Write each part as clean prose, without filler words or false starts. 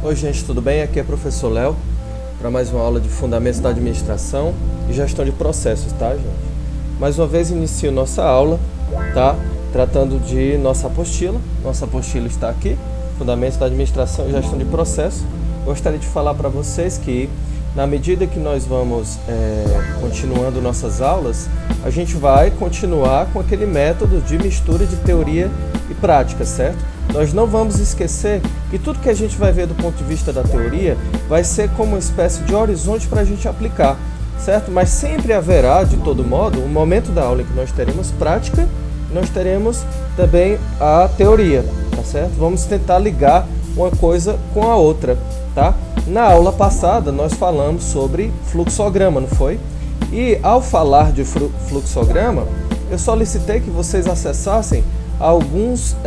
Oi gente, tudo bem? Aqui é o professor Léo para mais uma aula de Fundamentos da Administração e Gestão de Processos, tá gente? Mais uma vez inicio nossa aula, tá? Tratando de nossa apostila. Nossa apostila está aqui, Fundamentos da Administração e Gestão de Processos. Gostaria de falar para vocês que na medida que nós vamos continuando nossas aulas, a gente vai continuar com aquele método de mistura de teoria e prática, certo? Nós não vamos esquecer que tudo que a gente vai ver do ponto de vista da teoria vai ser como uma espécie de horizonte para a gente aplicar, certo? Mas sempre haverá, de todo modo, um momento da aula em que nós teremos prática e nós teremos também a teoria, tá certo? Vamos tentar ligar uma coisa com a outra, tá? Na aula passada nós falamos sobre fluxograma, não foi? E ao falar de fluxograma, eu solicitei que vocês acessassem algumas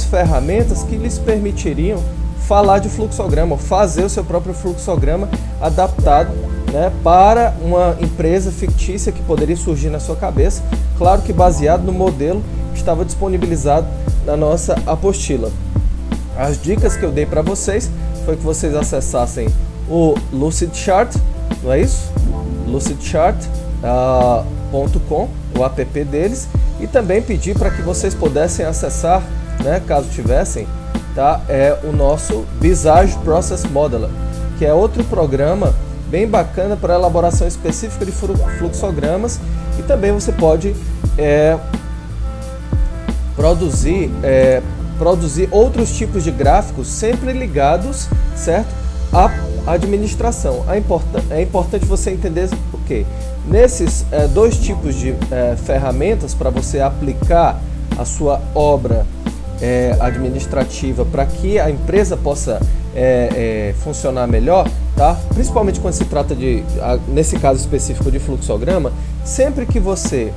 ferramentas que lhes permitiriam falar de fluxograma, fazer o seu próprio fluxograma adaptado, né, para uma empresa fictícia que poderia surgir na sua cabeça, claro que baseado no modelo que estava disponibilizado na nossa apostila. As dicas que eu dei para vocês foi que vocês acessassem o Lucidchart, não é isso? Lucidchart.com, o app deles, e também pedir para que vocês pudessem acessar, né, caso tivessem, tá, o nosso Visage Process Modeler, que é outro programa bem bacana para elaboração específica de fluxogramas, e também você pode produzir outros tipos de gráficos sempre ligados, certo, à administração. É importante você entender o quê? Nesses dois tipos de ferramentas para você aplicar a sua obra administrativa para que a empresa possa funcionar melhor, tá? Principalmente quando se trata de, nesse caso específico, de fluxograma, sempre que você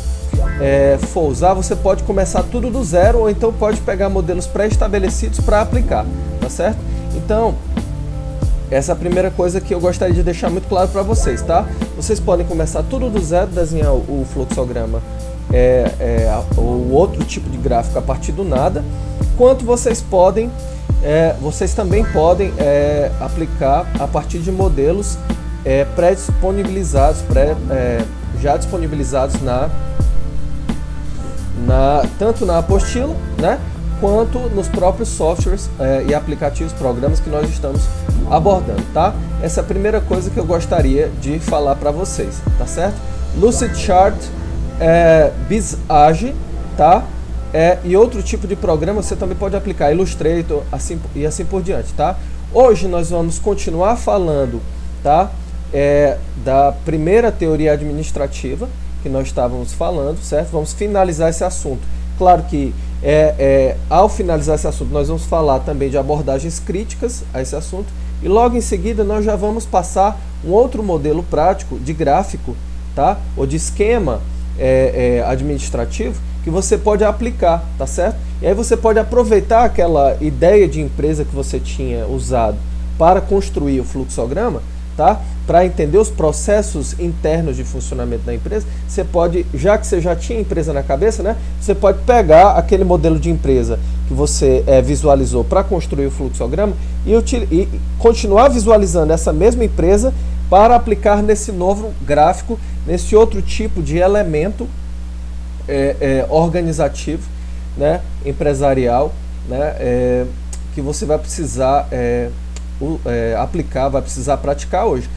for usar, você pode começar tudo do zero ou então pode pegar modelos pré-estabelecidos para aplicar, tá certo? Então, essa é a primeira coisa que eu gostaria de deixar muito claro para vocês, tá? Vocês podem começar tudo do zero, desenhar o fluxograma, ou outro tipo de gráfico a partir do nada, quanto vocês também podem aplicar a partir de modelos pré-disponibilizados, já disponibilizados tanto na apostila, né, quanto nos próprios softwares e aplicativos, programas que nós estamos abordando, tá? Essa é a primeira coisa que eu gostaria de falar para vocês, tá certo? Lucidchart, Visage, tá? E outro tipo de programa você também pode aplicar, Illustrator, assim por diante, tá? Hoje nós vamos continuar falando, tá? Da primeira teoria administrativa que nós estávamos falando, certo? Vamos finalizar esse assunto. Claro que ao finalizar esse assunto nós vamos falar também de abordagens críticas a esse assunto e logo em seguida nós já vamos passar um outro modelo prático de gráfico, tá? Ou de esquema administrativo que você pode aplicar, tá certo? E aí você pode aproveitar aquela ideia de empresa que você tinha usado para construir o fluxograma, tá? Para entender os processos internos de funcionamento da empresa, você pode, já que você já tinha a empresa na cabeça, né? Você pode pegar aquele modelo de empresa que você visualizou para construir o fluxograma e continuar visualizando essa mesma empresa para aplicar nesse novo gráfico, nesse outro tipo de elemento organizativo, né? Empresarial, né? Que você vai precisar aplicar, vai precisar praticar hoje,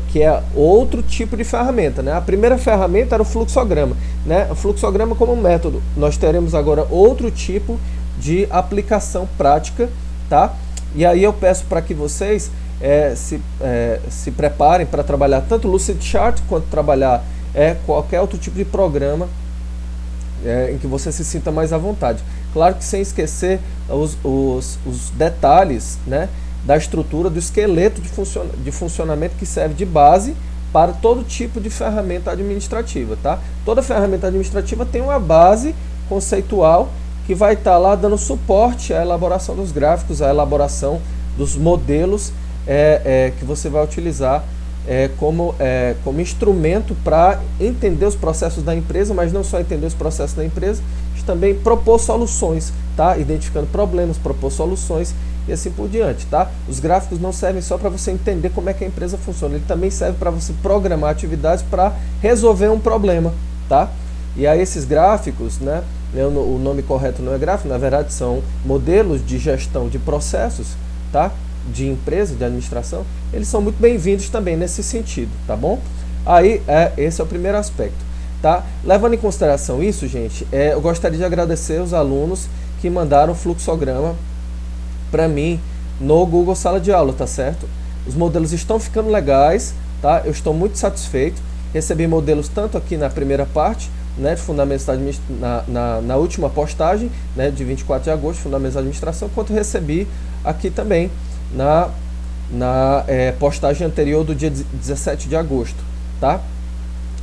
que é outro tipo de ferramenta, né? A primeira ferramenta era o fluxograma, né? O fluxograma como método. Nós teremos agora outro tipo de aplicação prática, tá? E aí eu peço para que vocês se preparem para trabalhar tanto o Lucidchart quanto trabalhar qualquer outro tipo de programa em que você se sinta mais à vontade. Claro que sem esquecer os detalhes, né, da estrutura, do esqueleto de funcionamento que serve de base para todo tipo de ferramenta administrativa, tá? Toda ferramenta administrativa tem uma base conceitual que vai estar lá dando suporte à elaboração dos gráficos, à elaboração dos modelos que você vai utilizar como instrumento para entender os processos da empresa, mas não só entender os processos da empresa, mas também propor soluções tá? Identificando problemas, propor soluções e assim por diante, tá? Os gráficos não servem só para você entender como é que a empresa funciona, ele também serve para você programar atividades para resolver um problema, tá? E aí esses gráficos, né, o nome correto não é gráfico, na verdade são modelos de gestão de processos, tá? De empresa, de administração, eles são muito bem-vindos também nesse sentido, tá bom? Aí, esse é o primeiro aspecto, tá? Levando em consideração isso, gente, eu gostaria de agradecer os alunos que mandaram o fluxograma para mim no Google Sala de Aula, tá certo? Os modelos estão ficando legais, tá? Eu estou muito satisfeito. Recebi modelos tanto aqui na primeira parte, né, de Fundamentos da na última postagem, né, de 24 de agosto, Fundamentos da Administração, quanto recebi aqui também na postagem anterior do dia 17 de agosto, tá?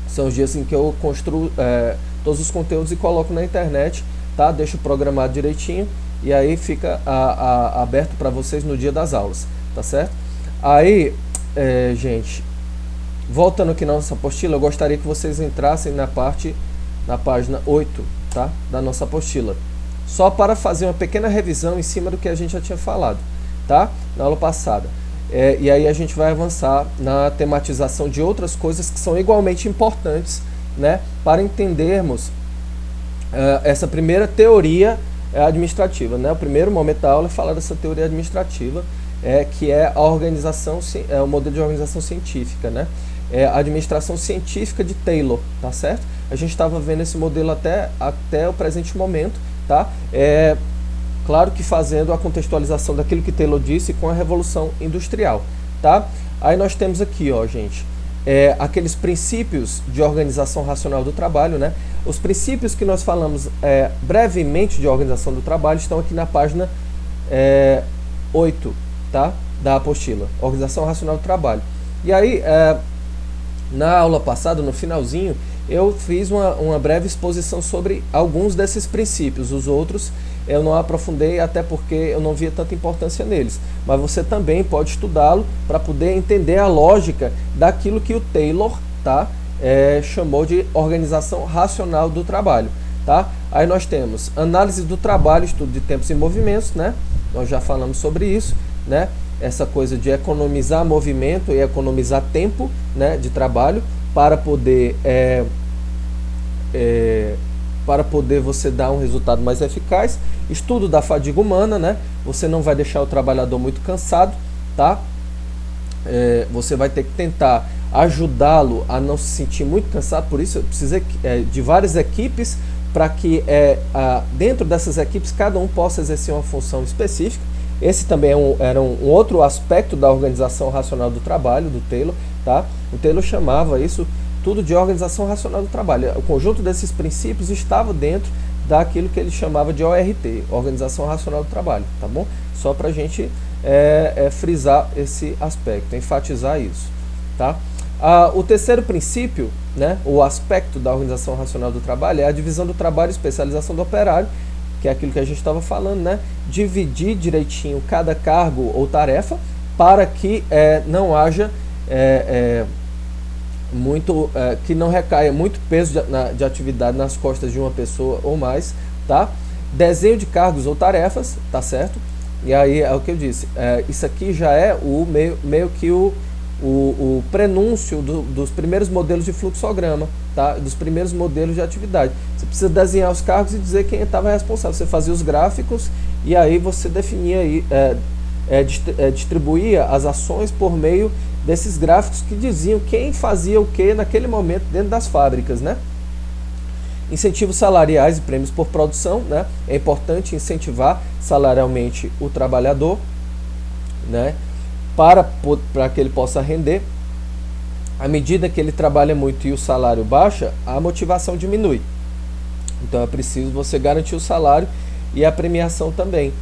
São os dias em que eu construo todos os conteúdos e coloco na internet, tá? Deixo programado direitinho e aí fica aberto para vocês no dia das aulas, tá certo? Aí, gente, voltando aqui na nossa apostila, eu gostaria que vocês entrassem na página 8, tá? Da nossa apostila, só para fazer uma pequena revisão em cima do que a gente já tinha falado, tá? Na aula passada. E aí a gente vai avançar na tematização de outras coisas que são igualmente importantes, né, para entendermos essa primeira teoria administrativa, né? O primeiro momento da aula é falar dessa teoria administrativa, que é a organização, o modelo de organização científica, né? A administração científica de Taylor, tá certo? A gente estava vendo esse modelo até o presente momento, tá? Claro que fazendo a contextualização daquilo que Taylor disse com a Revolução Industrial, tá? Aí nós temos aqui, ó, gente, aqueles princípios de organização racional do trabalho, né? Os princípios que nós falamos brevemente de organização do trabalho estão aqui na página 8, tá? Da apostila, Organização Racional do Trabalho. E aí, na aula passada, no finalzinho, eu fiz uma breve exposição sobre alguns desses princípios. Os outros eu não aprofundei, até porque eu não via tanta importância neles. Mas você também pode estudá-lo para poder entender a lógica daquilo que o Taylor, tá, chamou de organização racional do trabalho. Tá? Aí nós temos análise do trabalho, estudo de tempos e movimentos, né? Nós já falamos sobre isso, né? Essa coisa de economizar movimento e economizar tempo, né, de trabalho para poder você dar um resultado mais eficaz. Estudo da fadiga humana, né? Você não vai deixar o trabalhador muito cansado, tá? Você vai ter que tentar ajudá-lo a não se sentir muito cansado. Por isso eu precisei de várias equipes para que dentro dessas equipes cada um possa exercer uma função específica. Esse também era um outro aspecto da organização racional do trabalho do Taylor, tá? O Taylor chamava isso tudo de organização racional do trabalho. O conjunto desses princípios estava dentro daquilo que ele chamava de ORT, Organização Racional do Trabalho, tá bom? Só para a gente frisar esse aspecto, enfatizar isso, tá? O terceiro princípio, né, o aspecto da Organização Racional do Trabalho, é a divisão do trabalho e especialização do operário, que é aquilo que a gente estava falando, né? Dividir direitinho cada cargo ou tarefa para que não haja que não recaia muito peso de atividade nas costas de uma pessoa ou mais, tá? Desenho de cargos ou tarefas, tá certo? E aí é o que eu disse, isso aqui já é meio que o prenúncio dos primeiros modelos de fluxograma, tá? Dos primeiros modelos de atividade. Você precisa desenhar os cargos e dizer quem estava responsável. Você fazia os gráficos e aí você definia distribuía as ações por meio desses gráficos que diziam quem fazia o que naquele momento dentro das fábricas, né? Incentivos salariais e prêmios por produção, né? É importante incentivar salarialmente o trabalhador, né? Para que ele possa render. À medida que ele trabalha muito e o salário baixa, a motivação diminui. Então é preciso você garantir o salário e a premiação também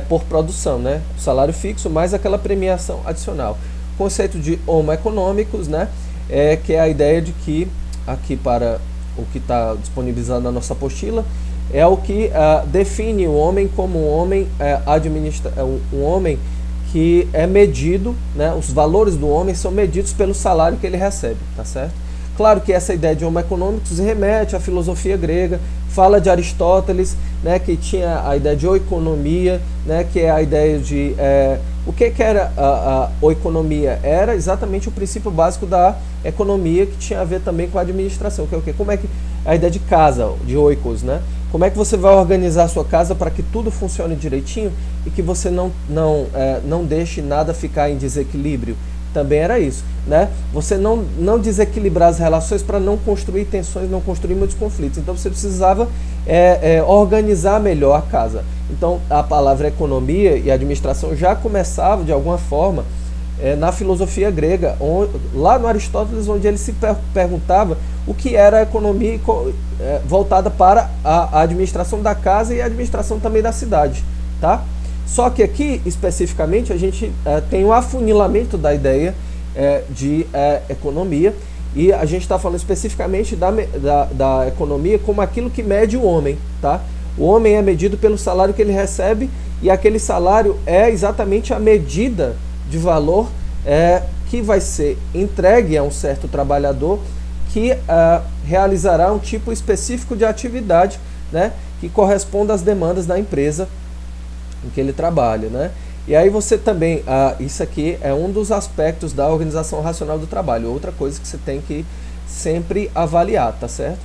por produção, né? O salário fixo mais aquela premiação adicional. Conceito de homo econômicos, né? Que é a ideia de que, aqui para o que está disponibilizado na nossa apostila, é o que define o homem como um homem um homem que é medido, né? Os valores do homem são medidos pelo salário que ele recebe, tá certo? Claro que essa ideia de homo economicus remete à filosofia grega, fala de Aristóteles, né, que tinha a ideia de oikonomia, né, que é a ideia de... o que era a oikonomia? Era exatamente o princípio básico da economia, que tinha a ver também com a administração, que é o quê? Como é que a ideia de casa, de oikos, né? Como é que você vai organizar a sua casa para que tudo funcione direitinho e que você não deixe nada ficar em desequilíbrio? Também era isso, né? Você não desequilibrar as relações para não construir tensões, não construir muitos conflitos. Então você precisava organizar melhor a casa. Então a palavra economia e administração já começava de alguma forma na filosofia grega, lá no Aristóteles, onde ele se perguntava o que era a economia voltada para a administração da casa e a administração também da cidade, tá? Só que aqui, especificamente, a gente tem um afunilamento da ideia de economia, e a gente está falando especificamente da economia como aquilo que mede o homem, tá? O homem é medido pelo salário que ele recebe, e aquele salário é exatamente a medida de valor que vai ser entregue a um certo trabalhador que realizará um tipo específico de atividade, né, que corresponda às demandas da empresa em que ele trabalha, né? E aí você também, isso aqui é um dos aspectos da organização racional do trabalho, outra coisa que você tem que sempre avaliar, tá certo?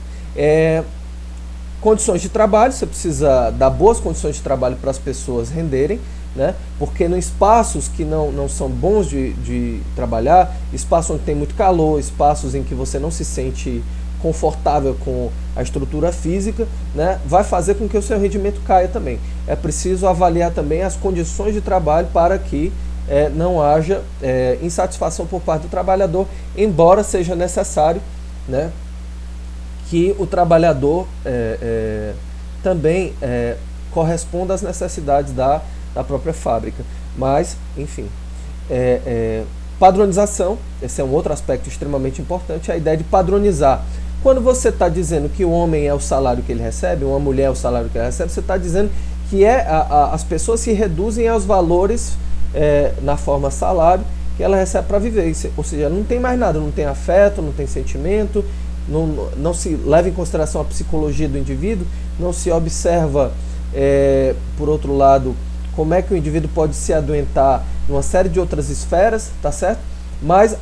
Condições de trabalho, você precisa dar boas condições de trabalho para as pessoas renderem, né? Porque em espaços que não são bons de trabalhar, espaços onde tem muito calor, espaços em que você não se sente confortável com a estrutura física, né, vai fazer com que o seu rendimento caia também. É preciso avaliar também as condições de trabalho para que não haja insatisfação por parte do trabalhador, embora seja necessário, né, que o trabalhador também corresponda às necessidades da própria fábrica. Mas, enfim, padronização, esse é um outro aspecto extremamente importante, a ideia de padronizar. Quando você está dizendo que o homem é o salário que ele recebe, uma mulher é o salário que ela recebe, você está dizendo que as pessoas se reduzem aos valores na forma salário que ela recebe para viver. Ou seja, não tem mais nada, não tem afeto, não tem sentimento, não se leva em consideração a psicologia do indivíduo, não se observa, por outro lado, como é que o indivíduo pode se adoentar em uma série de outras esferas, tá certo? Mas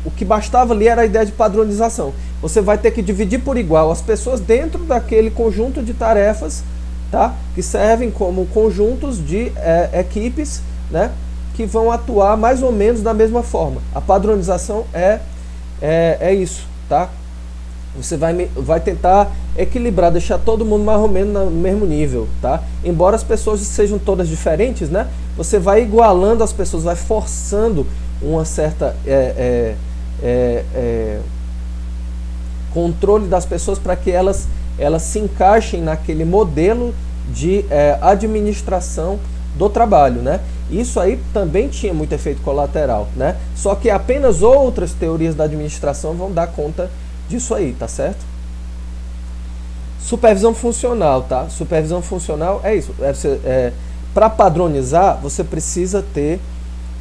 o que bastava ali era a ideia de padronização. Você vai ter que dividir por igual as pessoas dentro daquele conjunto de tarefas, tá? Que servem como conjuntos de equipes, né? Que vão atuar mais ou menos da mesma forma. A padronização é isso, tá? Você vai tentar equilibrar, deixar todo mundo mais ou menos no mesmo nível, tá? Embora as pessoas sejam todas diferentes, né? Você vai igualando as pessoas, vai forçando uma certa controle das pessoas para que elas se encaixem naquele modelo de administração do trabalho, né? Isso aí também tinha muito efeito colateral, né? Só que apenas outras teorias da administração vão dar conta disso aí, tá certo? Supervisão funcional, tá? Supervisão funcional é isso. Para padronizar, você precisa ter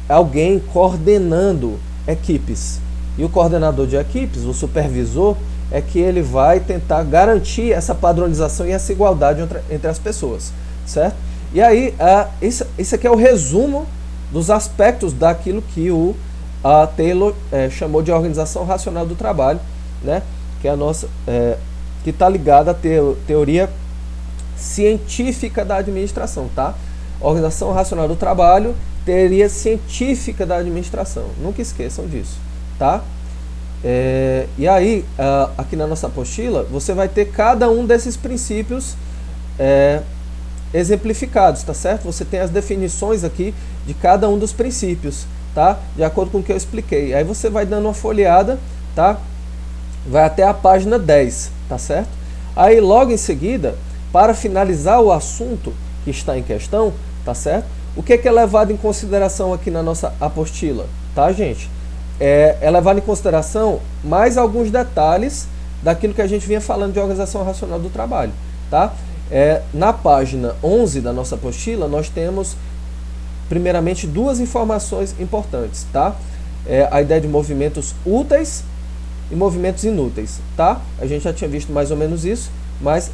alguém coordenando equipes. E o coordenador de equipes, o supervisor, é que ele vai tentar garantir essa padronização e essa igualdade entre as pessoas, certo? E aí, isso aqui é o resumo dos aspectos daquilo que o Taylor chamou de organização racional do trabalho, né? Que é a nossa, que está ligada à teoria científica da administração, tá? Organização racional do trabalho, teoria científica da administração. Nunca esqueçam disso, tá? E aí, aqui na nossa apostila, você vai ter cada um desses princípios exemplificados, tá certo? Você tem as definições aqui de cada um dos princípios, tá? De acordo com o que eu expliquei. Aí você vai dando uma folheada, tá? Vai até a página 10, tá certo? Aí logo em seguida, para finalizar o assunto que está em questão, tá certo? O que é levado em consideração aqui na nossa apostila, tá, gente? É levado em consideração mais alguns detalhes daquilo que a gente vinha falando de organização racional do trabalho, tá? Na página 11 da nossa apostila, nós temos primeiramente duas informações importantes, tá? A ideia de movimentos úteis e movimentos inúteis, tá? A gente já tinha visto mais ou menos isso, mas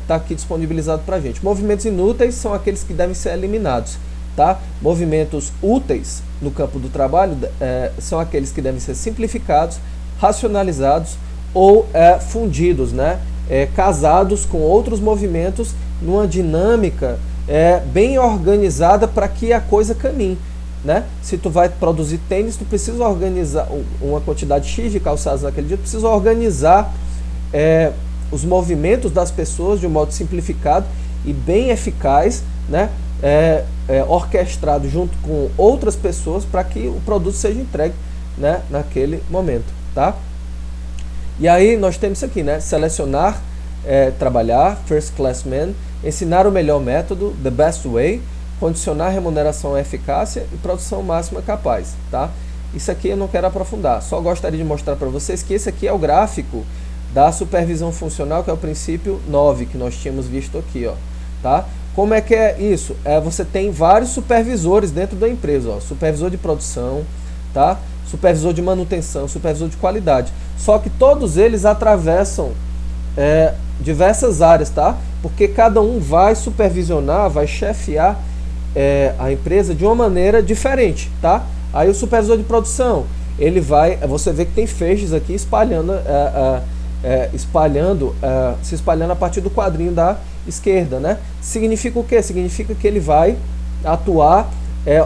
tá aqui disponibilizado pra gente. Movimentos inúteis são aqueles que devem ser eliminados, tá? Movimentos úteis no campo do trabalho são aqueles que devem ser simplificados, racionalizados ou fundidos, né? Casados com outros movimentos numa dinâmica bem organizada para que a coisa caminhe, né? Se tu vai produzir tênis, tu precisa organizar uma quantidade X de calçados naquele dia, tu precisa organizar os movimentos das pessoas de um modo simplificado e bem eficaz, né? Orquestrado junto com outras pessoas para que o produto seja entregue, né, naquele momento, tá? E aí nós temos isso aqui, né? Selecionar, trabalhar, first class man, ensinar o melhor método, the best way, condicionar remuneração à eficácia e produção máxima capaz, tá? Isso aqui eu não quero aprofundar, só gostaria de mostrar para vocês que esse aqui é o gráfico da supervisão funcional, que é o princípio 9 que nós tínhamos visto aqui, ó, tá? Como é que é isso? Você tem vários supervisores dentro da empresa, ó, supervisor de produção, tá? Supervisor de manutenção, supervisor de qualidade. Só que todos eles atravessam diversas áreas, tá? Porque cada um vai supervisionar, vai chefiar a empresa de uma maneira diferente, tá? Aí o supervisor de produção, ele vai, você vê que tem feixes aqui espalhando, se espalhando a partir do quadrinho da esquerda, né? Significa o quê? Significa que ele vai atuar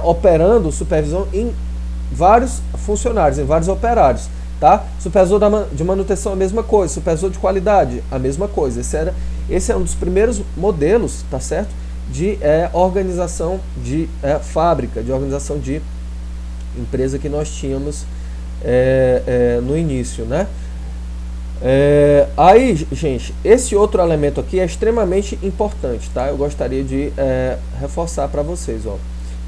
operando supervisão em vários funcionários, em vários operários, tá? Supervisor de manutenção, a mesma coisa. Supervisor de qualidade, a mesma coisa. Esse é um dos primeiros modelos, tá certo? De organização de fábrica, de organização de empresa que nós tínhamos no início, né? Aí, gente, esse outro elemento aqui é extremamente importante, tá? Eu gostaria de reforçar para vocês, ó.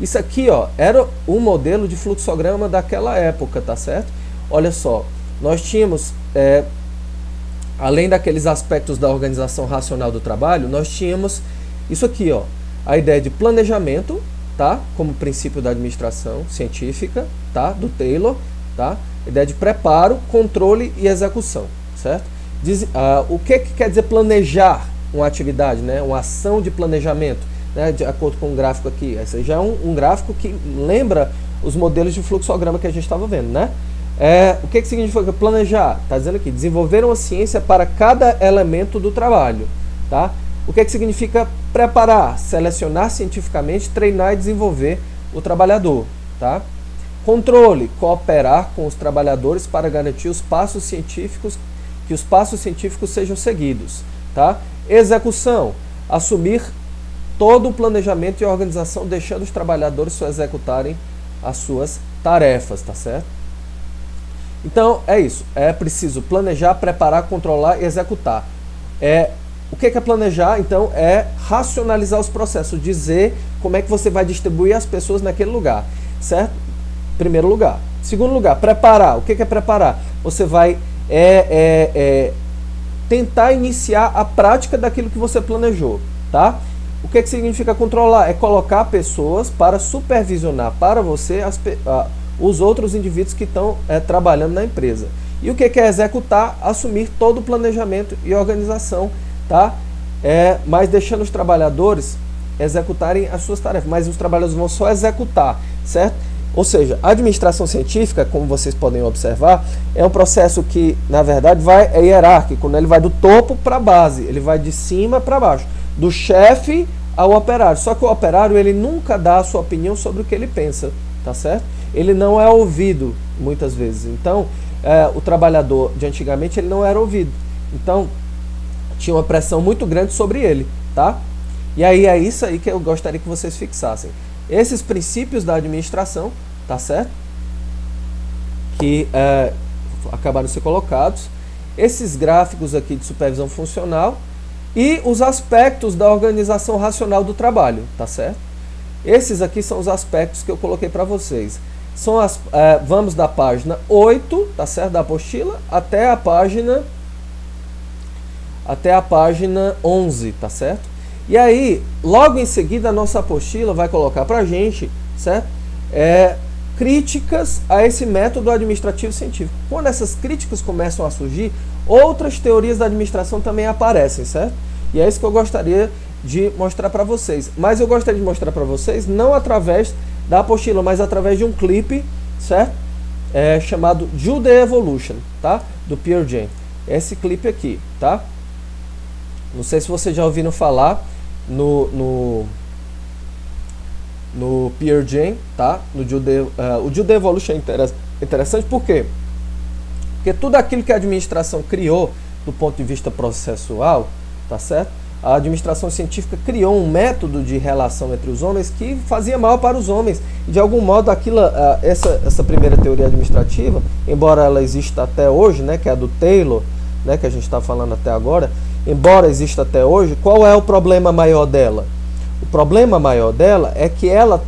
Isso aqui, ó, era um modelo de fluxograma daquela época, tá certo? Olha só, nós tínhamos, além daqueles aspectos da organização racional do trabalho, nós tínhamos isso aqui, ó, a ideia de planejamento, tá? Como princípio da administração científica, tá? Do Taylor, tá? Ideia de preparo, controle e execução, certo? O que quer dizer planejar uma atividade, né? Uma ação de planejamento, né? De acordo com o gráfico aqui. Esse já é um gráfico que lembra os modelos de fluxograma que a gente estava vendo, né? O que significa planejar? Está dizendo aqui, desenvolver uma ciência para cada elemento do trabalho, tá? O que significa preparar? Selecionar cientificamente, treinar e desenvolver o trabalhador, tá? Controle, cooperar com os trabalhadores para garantir os passos científicos, que os passos científicos sejam seguidos, tá? Execução, assumir todo o planejamento e organização, deixando os trabalhadores só executarem as suas tarefas, tá certo? Então, é isso. É preciso planejar, preparar, controlar e executar. O que é planejar? Então, é racionalizar os processos, dizer como é que você vai distribuir as pessoas naquele lugar, certo? Primeiro lugar. Segundo lugar, preparar. O que é preparar? Você vai tentar iniciar a prática daquilo que você planejou, tá? O que significa controlar? É colocar pessoas para supervisionar para você os outros indivíduos que estão trabalhando na empresa. E o que é executar? Assumir todo o planejamento e organização, tá? Mas deixando os trabalhadores executarem as suas tarefas, mas os trabalhadores vão só executar, certo? Ou seja, a administração científica, como vocês podem observar, é um processo que, na verdade, é hierárquico, né? Ele vai do topo para a base, ele vai de cima para baixo, do chefe ao operário. Só que o operário, ele nunca dá a sua opinião sobre o que ele pensa, tá certo? Ele não é ouvido, muitas vezes. Então, o trabalhador de antigamente, ele não era ouvido. Então, tinha uma pressão muito grande sobre ele, tá? E aí é isso aí que eu gostaria que vocês fixassem. Esses princípios da administração, tá certo? Que acabaram de ser colocados. Esses gráficos aqui de supervisão funcional e os aspectos da organização racional do trabalho, tá certo? Esses aqui são os aspectos que eu coloquei para vocês. Vamos da página 8, tá certo? Da apostila, até a página 11, tá certo? E aí, logo em seguida, a nossa apostila vai colocar pra gente, certo? críticas a esse método administrativo científico. Quando essas críticas começam a surgir, outras teorias da administração também aparecem, certo? E é isso que eu gostaria de mostrar para vocês. Mas eu gostaria de mostrar para vocês não através da apostila, mas através de um clipe, certo? Chamado Jude Evolution, tá? Do Pierre Jain. Esse clipe aqui, tá? Não sei se vocês já ouviram falar no Pierre Jain, tá? O Jude Evolution é interessante por quê? Porque tudo aquilo que a administração criou do ponto de vista processual, tá certo? A administração científica criou um método de relação entre os homens que fazia mal para os homens. E de algum modo essa primeira teoria administrativa, embora ela exista até hoje, né, que é a do Taylor, né, que a gente está falando até agora, embora exista até hoje, qual é o problema maior dela? O problema maior dela é que ela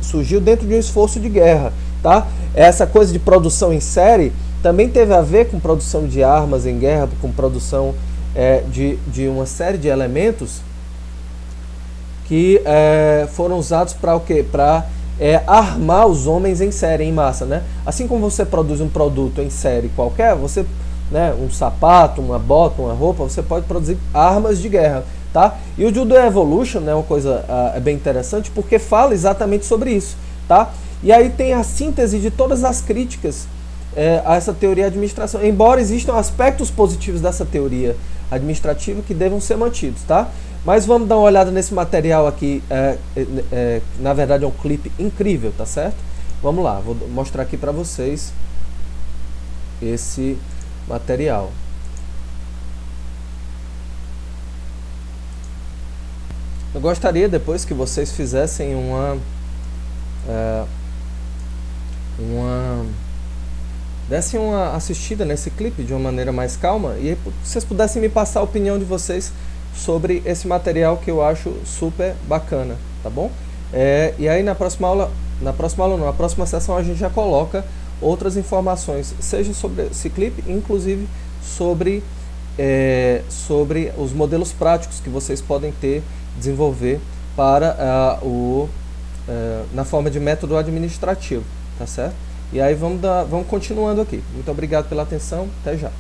surgiu dentro de um esforço de guerra, tá? Essa coisa de produção em série também teve a ver com produção de armas em guerra, com produção de uma série de elementos que foram usados para o quê? Para armar os homens em série, em massa, né? Assim como você produz um produto em série qualquer, você, né, um sapato, uma bota, uma roupa, você pode produzir armas de guerra, tá? E o Jude Evolution é uma coisa bem interessante porque fala exatamente sobre isso, tá? E aí tem a síntese de todas as críticas a essa teoria de administração, embora existam aspectos positivos dessa teoria administrativa que devam ser mantidos, tá? Mas vamos dar uma olhada nesse material aqui, na verdade é um clipe incrível, tá certo? Vamos lá, vou mostrar aqui para vocês esse material. Eu gostaria depois que vocês fizessem dessem uma assistida nesse clipe de uma maneira mais calma e aí vocês pudessem me passar a opinião de vocês sobre esse material que eu acho super bacana, tá bom? E aí na próxima sessão a gente já coloca outras informações, seja sobre esse clipe, inclusive sobre os modelos práticos que vocês podem desenvolver para na forma de método administrativo, tá certo? E aí vamos continuando aqui. Muito obrigado pela atenção, até já.